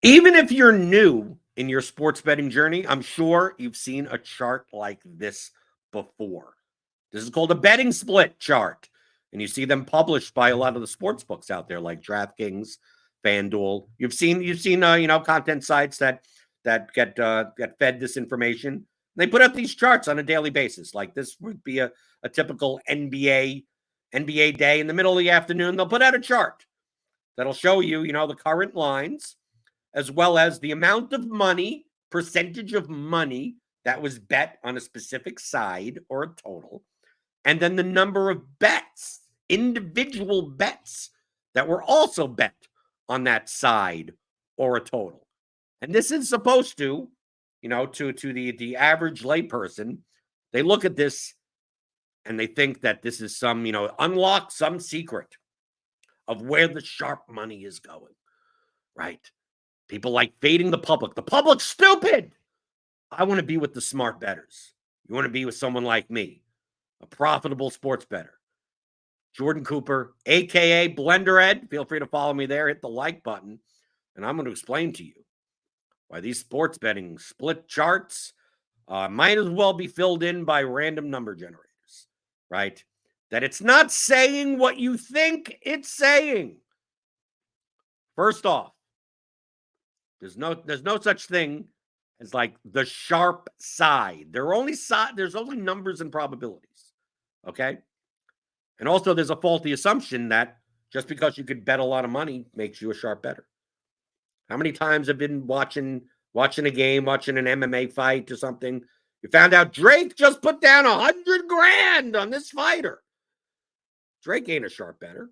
Even if you're new in your sports betting journey, I'm sure you've seen a chart like this before. This is called a betting split chart. And you see them published by a lot of the sports books out there, like DraftKings, FanDuel. You've seen content sites that get fed this information. They put up these charts on a daily basis. Like this would be a typical NBA day in the middle of the afternoon. They'll put out a chart that'll show you, the current lines, as well as the amount of money, percentage of money that was bet on a specific side or a total, and then the number of bets, individual bets that were also bet on that side or a total. And this is supposed to, to the average layperson, they look at this and they think that this is some, unlock some secret of where the sharp money is going, right? People like fading the public. The public's stupid. I want to be with the smart bettors. You want to be with someone like me, a profitable sports bettor. Jordan Cooper, aka Blender Ed. Feel free to follow me there. Hit the like button, and I'm going to explain to you why these sports betting split charts might as well be filled in by random number generators, right? That it's not saying what you think it's saying. First off, there's no such thing as like the sharp side. There's only numbers and probabilities. Okay? And also there's a faulty assumption that just because you could bet a lot of money makes you a sharp bettor. How many times have been watching a game, watching an MMA fight or something? You found out Drake just put down $100,000 on this fighter. Drake ain't a sharp bettor.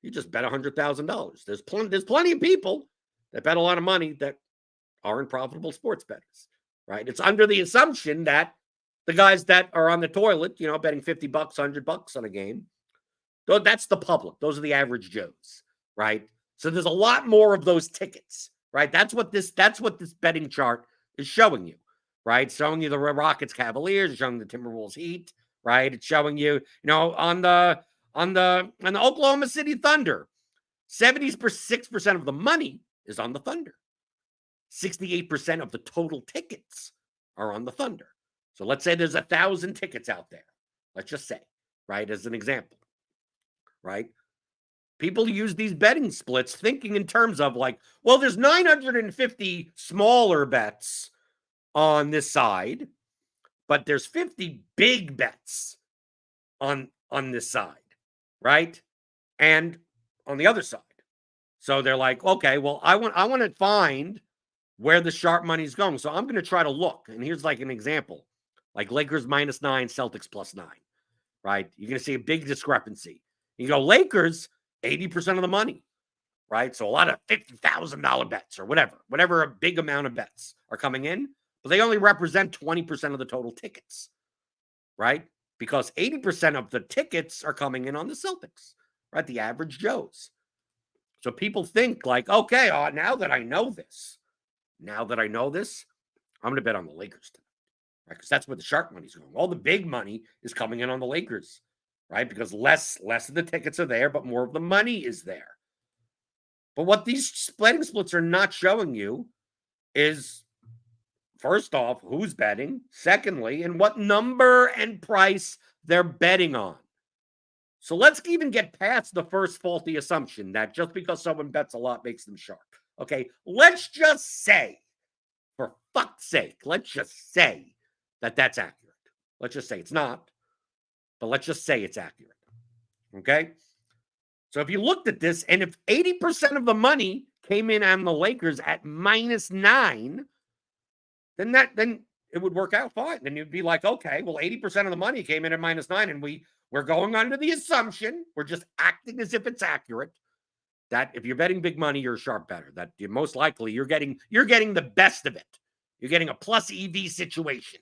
He just bet $100,000. There's plenty of people that bet a lot of money that aren't profitable sports bettors, right? It's under the assumption that the guys that are on the toilet, betting $50, $100 on a game, that's the public. Those are the average Joes, right? So there's a lot more of those tickets, right? That's what this betting chart is showing you, right? It's showing you the Rockets Cavaliers, it's showing the Timberwolves Heat, right? It's showing you, on the Oklahoma City Thunder, 76% of the money is on the Thunder. 68% of the total tickets are on the Thunder. So let's say there's 1,000 tickets out there. Let's just say, right, as an example, right? People use these betting splits thinking in terms of like, well, there's 950 smaller bets on this side, but there's 50 big bets on this side, right? And on the other side. So they're like, okay, well, I want to find where the sharp money is going. So I'm going to try to look. And here's like an example, like Lakers -9, Celtics +9, right? You're going to see a big discrepancy. You go Lakers, 80% of the money, right? So a lot of $50,000 bets or whatever a big amount of bets are coming in, but they only represent 20% of the total tickets, right? Because 80% of the tickets are coming in on the Celtics, right? The average Joes. So people think like, okay, now that I know this, I'm going to bet on the Lakers tonight, right? Because that's where the sharp money's going. All the big money is coming in on the Lakers, right? Because less of the tickets are there, but more of the money is there. But what these betting splits are not showing you is, first off, who's betting. Secondly, and what number and price they're betting on. So let's even get past the first faulty assumption that just because someone bets a lot makes them sharp. Okay, let's just say, for fuck's sake, let's just say that that's accurate. Let's just say it's not, but let's just say it's accurate. Okay? So if you looked at this, and if 80% of the money came in on the Lakers at -9, then it would work out fine. Then you'd be like, okay, well, 80% of the money came in at -9, and we're going under the assumption, we're just acting as if it's accurate, that if you're betting big money, you're a sharp bettor. That you're most likely you're getting the best of it. You're getting a plus EV situation,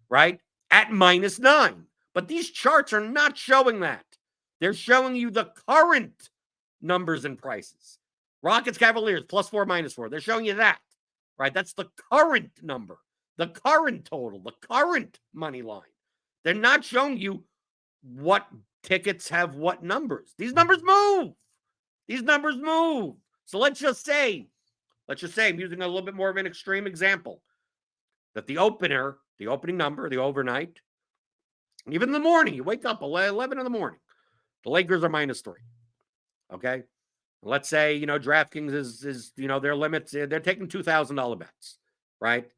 right? At -9. But these charts are not showing that. They're showing you the current numbers and prices. Rockets Cavaliers +4, -4. They're showing you that, right? That's the current number, the current total, the current money line. They're not showing you what tickets have what numbers. These numbers move. So let's just say let's just say I'm using a little bit more of an extreme example, that the opening number, the overnight, even in the morning, you wake up 11 in the morning, the Lakers are -3. Okay. Let's say, DraftKings is their limits. They're taking $2,000 bets, right?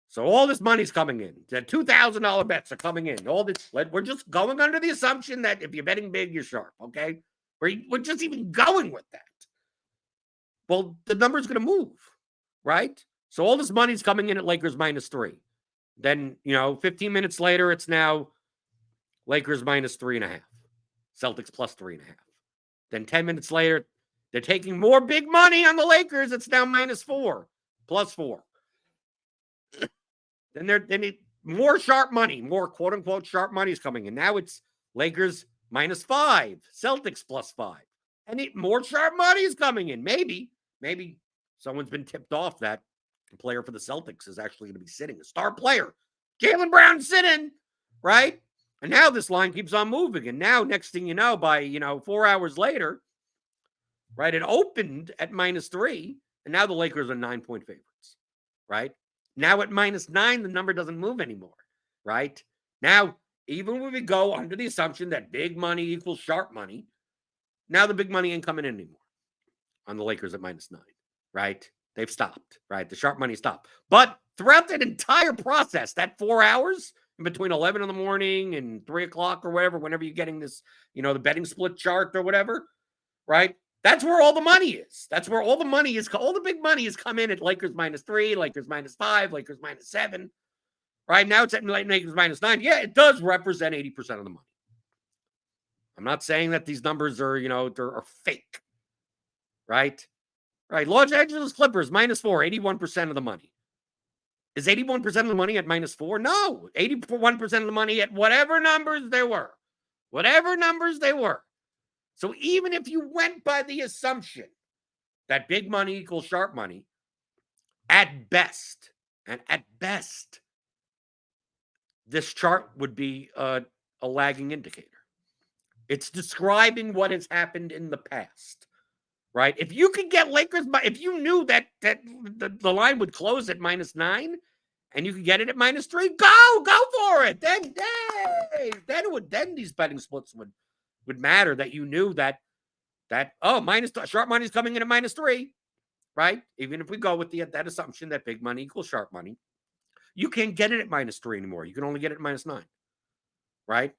So all this money's coming in. The $2,000 bets are coming in. All this, we're just going under the assumption that if you're betting big, you're sharp. Okay. We're just even going with that. Well, the number's going to move, right? So all this money's coming in at Lakers -3. Then, 15 minutes later, it's now Lakers -3.5. Celtics +3.5. Then 10 minutes later, they're taking more big money on the Lakers. It's now -4, +4. Then more sharp money, more quote unquote sharp money is coming in. Now it's Lakers -5, Celtics +5. And more sharp money is coming in. Maybe someone's been tipped off that the player for the Celtics is actually going to be sitting, a star player. Jaylen Brown sitting, right? And now this line keeps on moving. And now, next thing you know, by 4 hours later, right, it opened at -3, and now the Lakers are 9-point favorites, right? Now at -9, the number doesn't move anymore, right? Now, even when we go under the assumption that big money equals sharp money, now the big money ain't coming in anymore on the Lakers at -9, right? They've stopped, right? The sharp money stopped. But throughout that entire process, that 4 hours in between 11 in the morning and 3 o'clock or whatever, whenever you're getting this, the betting split chart or whatever, right? That's where all the money is. That's where all the money is. All the big money has come in at Lakers -3, Lakers -5, Lakers -7. Right now it's at Lakers -9. Yeah, it does represent 80% of the money. I'm not saying that these numbers are, they're fake. Right? Right. Los Angeles Clippers -4, 81% of the money. Is 81% of the money at -4? No. 81% of the money at whatever numbers they were. Whatever numbers they were. So even if you went by the assumption that big money equals sharp money, at best, this chart would be a lagging indicator. It's describing what has happened in the past, right? If you could get Lakers, if you knew that the line would close at -9 and you could get it at -3, go for it. Then these betting splits would matter, that you knew that sharp money is coming in at -3, right? Even if we go with that assumption that big money equals sharp money, you can't get it at -3 anymore. You can only get it at -9, right?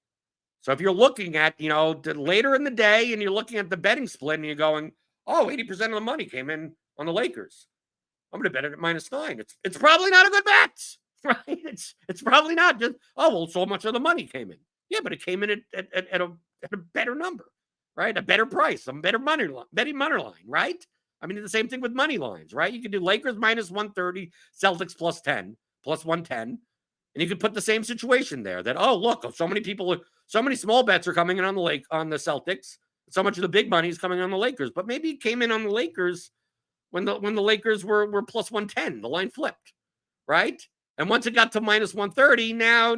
So if you're looking at, later in the day and you're looking at the betting split and you're going, 80% of the money came in on the Lakers, I'm going to bet it at -9. It's probably not a good bet, right? It's probably not just, so much of the money came in. Yeah, but it came in at a better number, right? A better price, some better betting money line, right? I mean, the same thing with money lines, right? You could do Lakers -130, Celtics +10, +110, and you could put the same situation there. That look, so many small bets are coming in on the Celtics. So much of the big money is coming on the Lakers, but maybe it came in on the Lakers when the Lakers were +110. The line flipped, right? And once it got to -130, now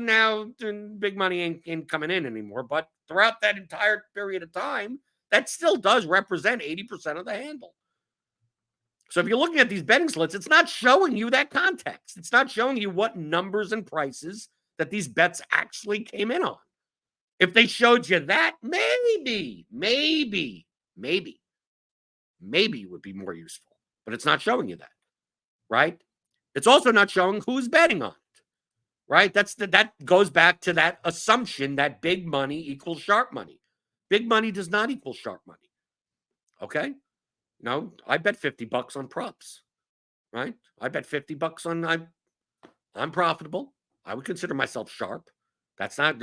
big money ain't coming in anymore. But throughout that entire period of time, that still does represent 80% of the handle. So if you're looking at these betting splits, it's not showing you that context. It's not showing you what numbers and prices that these bets actually came in on. If they showed you that, maybe it would be more useful. But it's not showing you that, right? It's also not showing who's betting on it, right? That goes back to that assumption that big money equals sharp money. Big money does not equal sharp money, okay? No, I bet $50 on props, right? I bet $50 on I'm profitable. I would consider myself sharp. That's not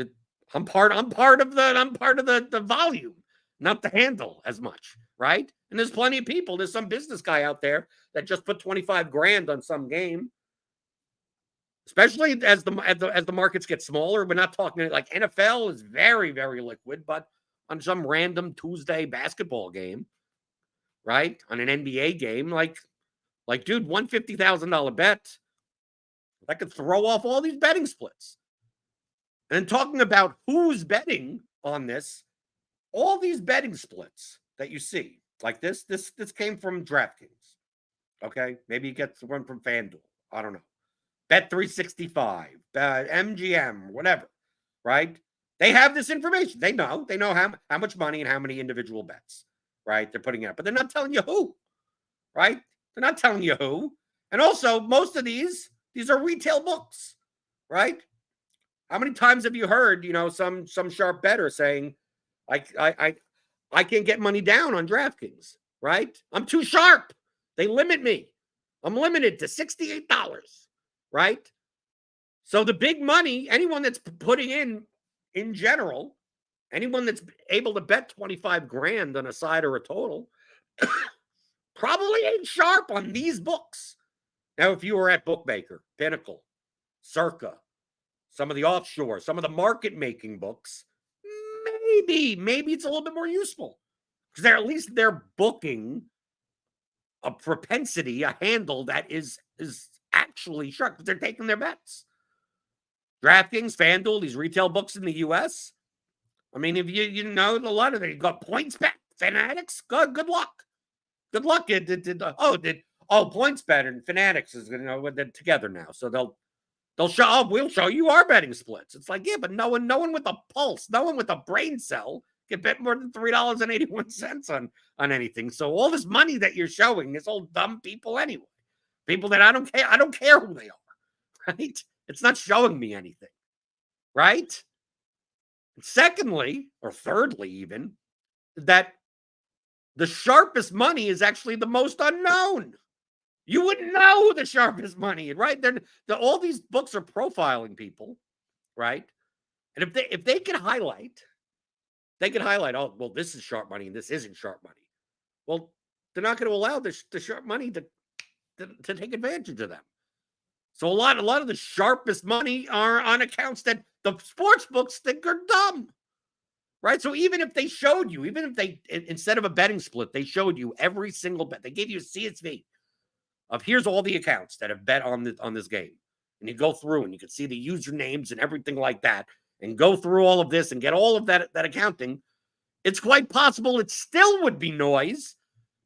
I'm part of the volume, not the handle as much, right? And there's plenty of people. There's some business guy out there that just put 25 grand on some game. Especially as the markets get smaller. We're not talking like NFL is very, very liquid, but on some random Tuesday basketball game, right? On an NBA game, like dude, $150,000 bet that could throw off all these betting splits. And talking about who's betting on this, all these betting splits that you see, like this came from DraftKings. Okay. Maybe he gets one from FanDuel. I don't know. Bet 365, MGM, whatever. Right? They have this information. They know. They know how much money and how many individual bets. Right? They're putting it up. But they're not telling you who. Right? They're not telling you who. And also, most of these are retail books. Right? How many times have you heard, some sharp bettor saying, I can't get money down on DraftKings, right? I'm too sharp. They limit me. I'm limited to $68, right? So the big money, anyone that's putting in general, anyone that's able to bet 25 grand on a side or a total, probably ain't sharp on these books. Now, if you were at Bookmaker, Pinnacle, Circa, some of the offshore, some of the market-making books, maybe it's a little bit more useful because at least they're booking a propensity, a handle that is actually sharp because they're taking their bets. DraftKings, FanDuel, these retail books in the U.S. I mean, if you know a lot of them, you got PointsBet, Fanatics. Good luck. Good luck. PointsBet and Fanatics is they're together now, so they'll show up. We'll show you our betting splits. It's like, yeah, but no one with a pulse, no one with a brain cell can bet more than $3.81 on anything. So all this money that you're showing is all dumb people anyway. People that I don't care who they are, right? It's not showing me anything, right? And secondly, or thirdly, even, that the sharpest money is actually the most unknown. You wouldn't know who the sharpest money is, right? All these books are profiling people, right? And if they can highlight, oh, well, this is sharp money and this isn't sharp money. Well, they're not going to allow the sharp money to take advantage of them. So a lot of the sharpest money are on accounts that the sports books think are dumb, right? So even if they showed you, even if they, instead of a betting split, they showed you every single bet, they gave you a CSV of here's all the accounts that have bet on this game. And you go through and you can see the usernames and everything like that and go through all of this and get all of that accounting. It's quite possible it still would be noise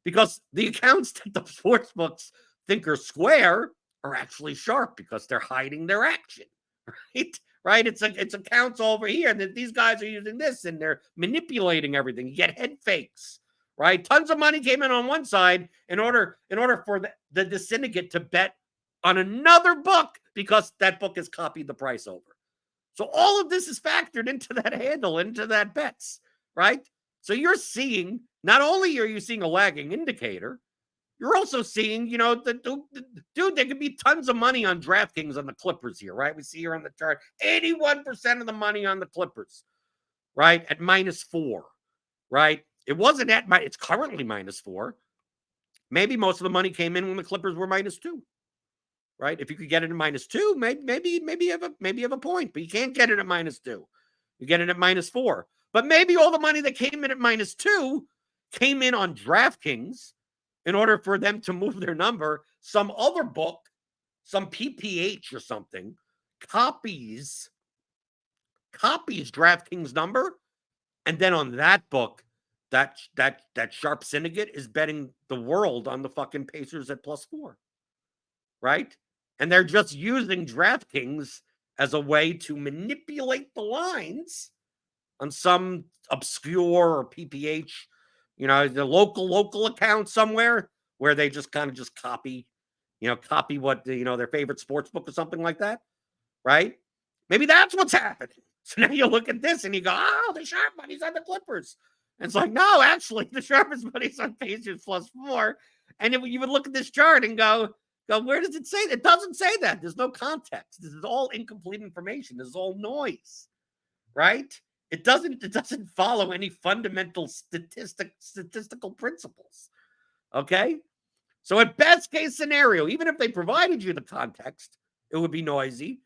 because the accounts that the sports books think are square are actually sharp because they're hiding their action, right? Right? It's accounts over here that these guys are using this and they're manipulating everything. You get head fakes, right? Tons of money came in on one side in order for the syndicate to bet on another book because that book has copied the price over. So all of this is factored into that handle, into that bets, right? So you're seeing, not only are you seeing a lagging indicator, you're also seeing, dude, there could be tons of money on DraftKings on the Clippers here, right? We see here on the chart, 81% of the money on the Clippers, right? At -4, right? It wasn't it's currently -4. Maybe most of the money came in when the Clippers were -2, right? If you could get it at -2, maybe you have a point, but you can't get it at -2. You get it at -4. But maybe all the money that came in at -2 came in on DraftKings in order for them to move their number. Some other book, some PPH or something, copies DraftKings number, and then on that book, that sharp syndicate is betting the world on the fucking Pacers at +4, right? And they're just using DraftKings as a way to manipulate the lines on some obscure or PPH, the local account somewhere where they just kind of just copy what their favorite sports book or something like that, right? Maybe that's what's happening. So now you look at this and you go, oh, the sharp money's on the Clippers. And it's like, no, actually, the sharpest money's on Pacers +4. And you would look at this chart and go, where does it say that? It doesn't say that. There's no context. This is all incomplete information. This is all noise, right? It doesn't follow any fundamental statistical principles. Okay? So at best case scenario, even if they provided you the context, it would be noisy.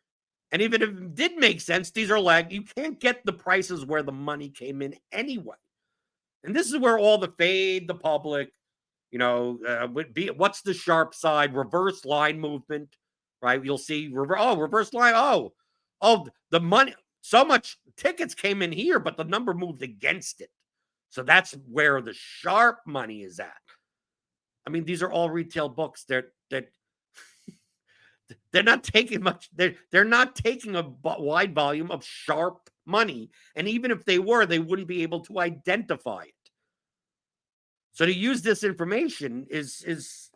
And even if it did make sense, these are you can't get the prices where the money came in anyway. And this is where all the fade the public, would be. What's the sharp side? Reverse line movement, right? You'll see reverse line. Oh, the money. So much tickets came in here, but the number moved against it. So that's where the sharp money is at. I mean, these are all retail books. They're not taking much. They're not taking a wide volume of sharp money, and even if they were, they wouldn't be able to identify it. So to use this information is,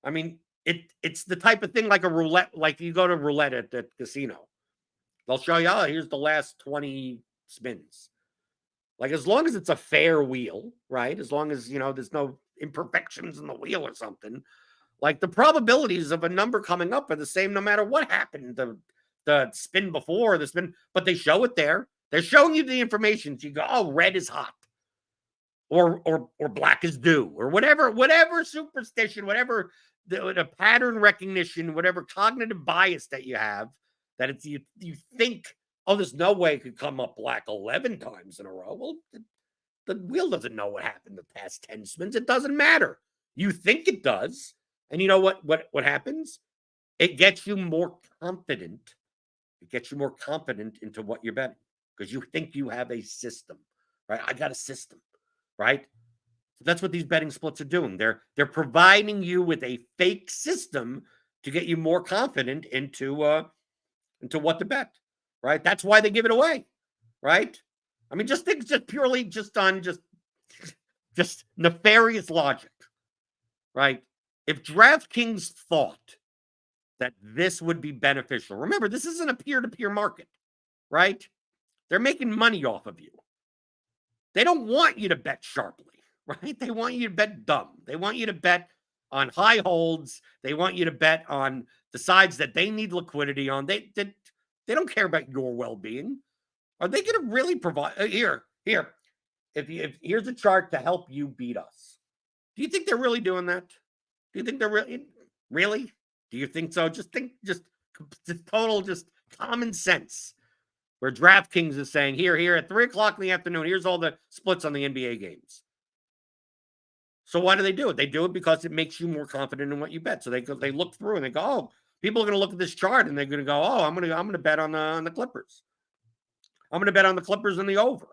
I mean, it's the type of thing like a roulette. Like you go to roulette at the casino, they'll show you, oh, here's the last 20 spins. Like as long as it's a fair wheel, right? As long as there's no imperfections in the wheel or something. Like the probabilities of a number coming up are the same no matter what happened. The spin before the spin, but they show it there. They're showing you the information. So you go, oh, red is hot, or black is due, or whatever superstition, whatever the pattern recognition, whatever cognitive bias that you have, that it's you think, oh, there's no way it could come up black 11 times in a row. Well, the wheel doesn't know what happened the past 10 spins. It doesn't matter. You think it does. And you know what happens? It gets you more confident. It gets you more confident into what you're betting because you think you have a system, right? I got a system, right? So that's what these betting splits are doing. They're providing you with a fake system to get you more confident into what to bet, right? That's why they give it away, right? I mean, just think purely on nefarious logic, right? If DraftKings thought that this would be beneficial, remember, this isn't a peer-to-peer market, right? They're making money off of you. They don't want you to bet sharply, right? They want you to bet dumb. They want you to bet on high holds. They want you to bet on the sides that they need liquidity on. They don't care about your well-being. Are they going to really provide here? If here's a chart to help you beat us. Do you think they're really doing that? Do you think they're really? Do you think so? Just total common sense. Where DraftKings is saying, here at 3:00 in the afternoon, here's all the splits on the NBA games. So why do they do it? They do it because it makes you more confident in what you bet. So they look through and they go, oh, people are going to look at this chart and they're going to go, oh, I'm going to bet on the Clippers. I'm going to bet on the Clippers and the over,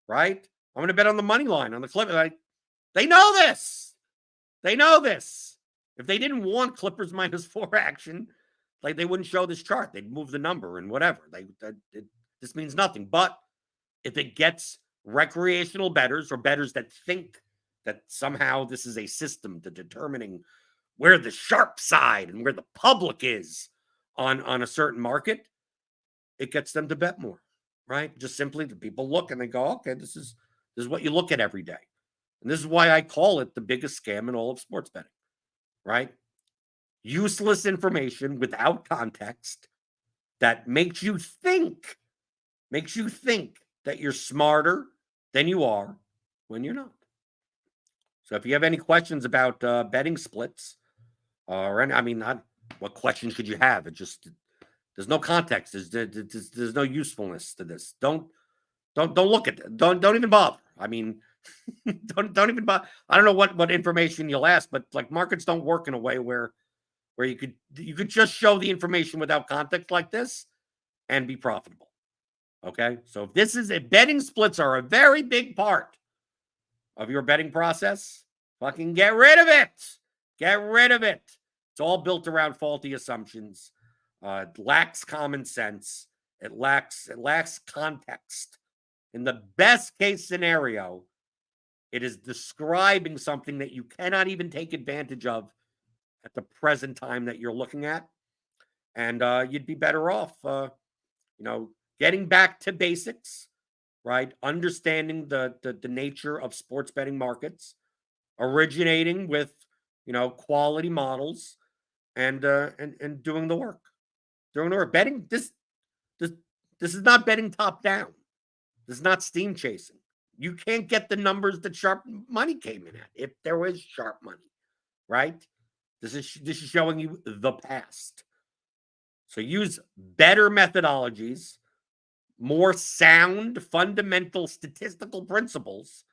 right? I'm going to bet on the money line on the Clippers. They know this. They know this. If they didn't want Clippers -4 action, like they wouldn't show this chart. They'd move the number and whatever. This means nothing. But if it gets recreational bettors or bettors that think that somehow this is a system to determining where the sharp side and where the public is on a certain market, it gets them to bet more, right? Just simply the people look and they go, okay, this is what you look at every day. And this is why I call it the biggest scam in all of sports betting, right? Useless information without context that makes you think that you're smarter than you are when you're not. So if you have any questions about betting splits, what questions could you have? There's no context. There's no usefulness to this. Don't look at it. Don't even bother. I mean, don't even bother. I don't know what information you'll ask, but like markets don't work in a way where you could just show the information without context like this and be profitable. Okay, so if betting splits are a very big part of your betting process, fucking get rid of it. Get rid of it. It's all built around faulty assumptions. It lacks common sense. It lacks context. In the best case scenario, it is describing something that you cannot even take advantage of at the present time that you're looking at. And you'd be better off, getting back to basics, right? Understanding the nature of sports betting markets, originating with, quality models, and doing the work. Betting this is not betting top down. This is not steam chasing. You can't get the numbers that sharp money came in at if there was sharp money, right? This is showing you the past. So use better methodologies, more sound, fundamental statistical principles,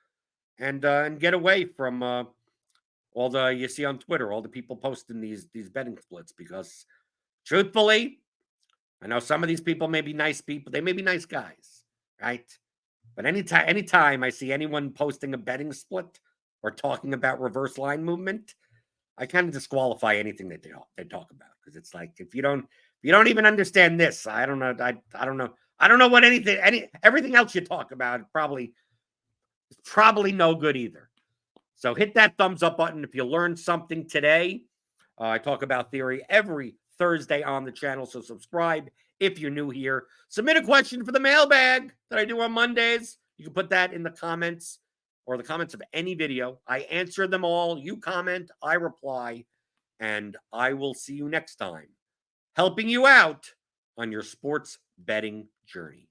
and get away from all the you see on Twitter, all the people posting these betting splits. Because truthfully, I know some of these people may be nice people. They may be nice guys, right? But anytime I see anyone posting a betting split or talking about reverse line movement, I kind of disqualify anything that they talk about, because it's like, if you don't even understand this, I don't know. I don't know. I don't know what everything else you talk about probably no good either. So hit that thumbs up button if you learned something today. I talk about theory every Thursday on the channel, so subscribe if you're new here. Submit a question for the mailbag that I do on Mondays. You can put that in the comments, or the comments of any video. I answer them all. You comment, I reply, and I will see you next time, helping you out on your sports betting journey.